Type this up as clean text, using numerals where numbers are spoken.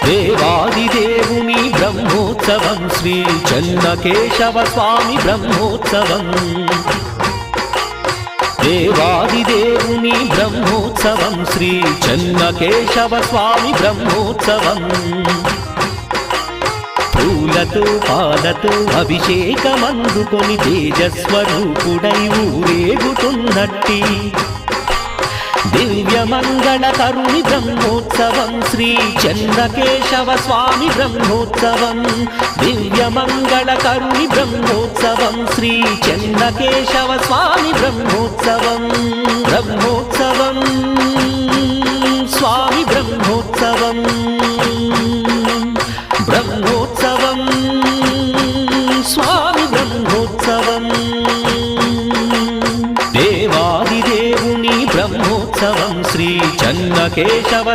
దేవాదిదేవుని బ్రహ్మోత్సవం శ్రీ చెన్నకేశవ స్వామి బ్రహ్మోత్సవం దేవాదిదేవుని బ్రహ్మోత్సవం శ్రీ చెన్నకేశవ స్వామి బ్రహ్మోత్సవం పూలతో పాలతో అభిషేకమందుకొని తేజస్వరూపుడై ఊరేగుతున్నట్టి దివ్యమంగళకరుని బ్రహ్మోత్సవం శ్రీ చెన్నకేశవ స్వామి బ్రహ్మోత్సవం దివ్యమంగళకరుని బ్రహ్మోత్సవం శ్రీ చెన్నకేశవ స్వామి బ్రహ్మోత్సవం బ్రహ్మోత్సవం స్వామి బ్రహ్మోత్సవం బ్రహ్మోత్సవం స్వామి బ్రహ్మోత్సవం దేవాదిదేవుని బ్రహ్మోత్సవం శ్రీ చెన్నకేశవ